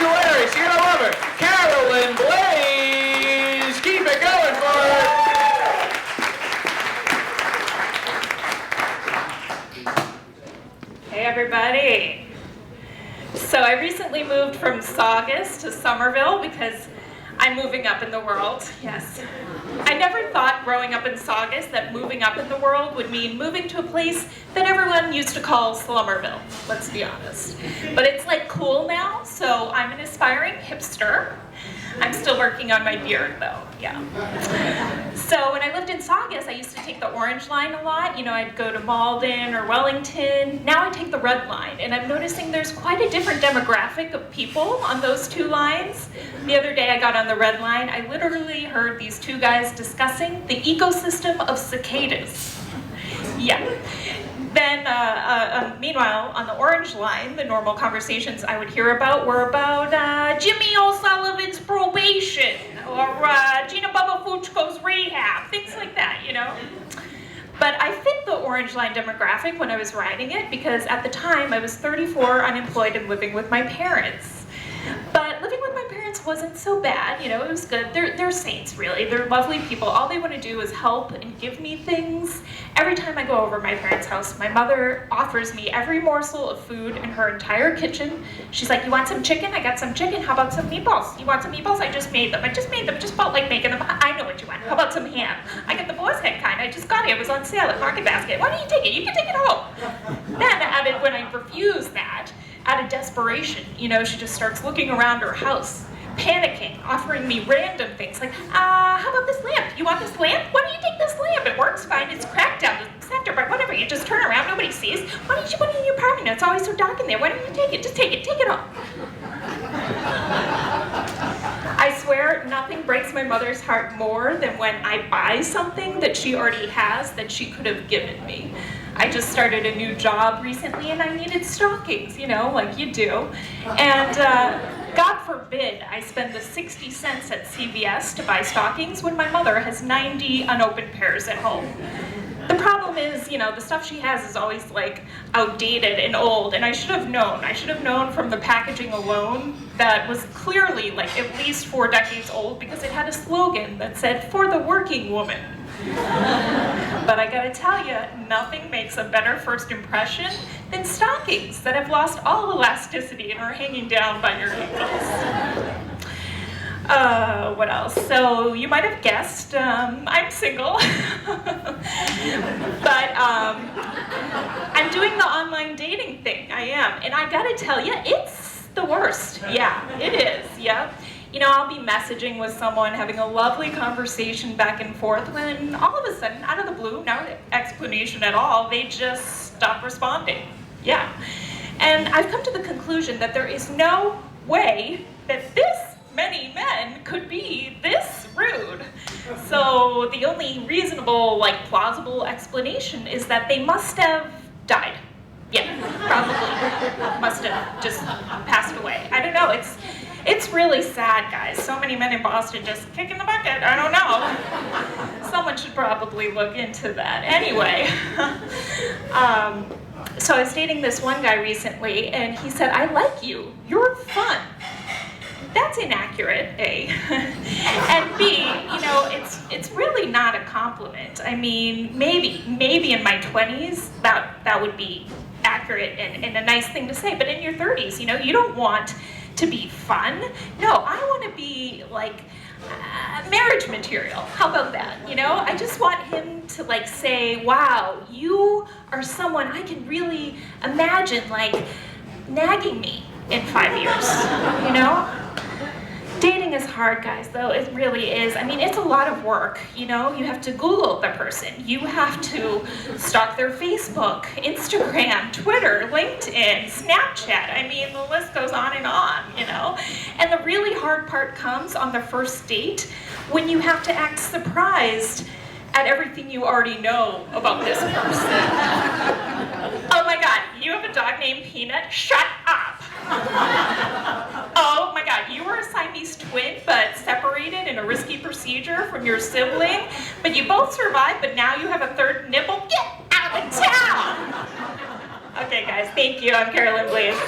hilarious. You're gonna love her. Carolyn Blaze. Keep it going for her. Hey everybody. So I recently moved from Saugus to Somerville because I'm moving up in the world, yes. I never thought growing up in Saugus that moving up in the world would mean moving to a place that everyone used to call Slummerville, let's be honest. But it's like cool now, so I'm an aspiring hipster. I'm still working on my beard though, yeah. So when I lived in Saugus, I used to take the Orange Line a lot. You know, I'd go to Malden or Wellington. Now I take the Red Line, and I'm noticing there's quite a different demographic of people on those two lines. The other day I got on the Red Line. I literally heard these two guys discussing the ecosystem of cicadas. Yeah. Then, meanwhile, on the Orange Line, the normal conversations I would hear about were about Jimmy O'Sullivan's probation, or Gina Bubba Fuchko's rehab, things like that, you know? But I fit the Orange Line demographic when I was riding it because at the time I was 34, unemployed, and living with my parents. But living with my parents wasn't so bad, you know, it was good. They're saints, really. They're lovely people. All they want to do is help and give me things. Every time I go over my parents' house, my mother offers me every morsel of food in her entire kitchen. She's like, you want some chicken? I got some chicken. How about some meatballs? You want some meatballs? I just made them. Just felt like making them. I know what you want. How about some ham? I got the boar's head kind. I just got it. It was on sale at Market Basket. Why don't you take it? You can take it home. Then, when I refuse that, out of desperation, you know, she just starts looking around her house, panicking, offering me random things like, how about this lamp? You want this lamp? Why don't you take this lamp? It works fine. It's cracked down the center, but whatever. You just turn around, nobody sees. Why don't you put it in your apartment? It's always so dark in there. Why don't you take it? Just take it home. I swear nothing breaks my mother's heart more than when I buy something that she already has that she could have given me. I just started a new job recently and I needed stockings, you know, like you do. And God forbid I spend the 60 cents at CVS to buy stockings when my mother has 90 unopened pairs at home. The problem is, you know, the stuff she has is always like outdated and old, and I should have known. I should have known from the packaging alone that was clearly like at least 4 decades old because it had a slogan that said, "For the working woman." But I gotta tell you, nothing makes a better first impression than stockings that have lost all elasticity and are hanging down by your ankles. What else? So you might have guessed, I'm single. But I'm doing the online dating thing, I am. And I gotta tell you, it's the worst. Yeah, it is, yeah. You know, I'll be messaging with someone, having a lovely conversation back and forth, when all of a sudden, out of the blue, no explanation at all, they just stop responding. Yeah. And I've come to the conclusion that there is no way that this many men could be this rude. So the only reasonable, like, plausible explanation is that they must have died. Yeah, probably must have just passed away. I don't know, it's really sad, guys. So many men in Boston just kicking the bucket. I don't know. Someone should probably look into that. Anyway, so I was dating this one guy recently, and he said, "I like you. You're fun." That's inaccurate, A. And B, you know, it's really not a compliment. I mean, maybe in my 20s that would be accurate and a nice thing to say, but in your 30s, you know, you don't want to be fun. No, I want to be like marriage material. How about that? You know, I just want him to like say, "Wow, you are someone I can really imagine like nagging me in 5 years." You know? Dating is hard, guys, though. It really is. I mean, it's a lot of work, you know? You have to Google the person. You have to stalk their Facebook, Instagram, Twitter, LinkedIn, Snapchat. I mean, the list goes on, you know? And the really hard part comes on the first date when you have to act surprised at everything you already know about this person. Oh my God, you have a dog named Peanut? Shut up! Oh my God, you were a Siamese twin, but separated in a risky procedure from your sibling, but you both survived, but now you have a third nipple? Get out of town! Okay guys, thank you, I'm Carolyn Blaze.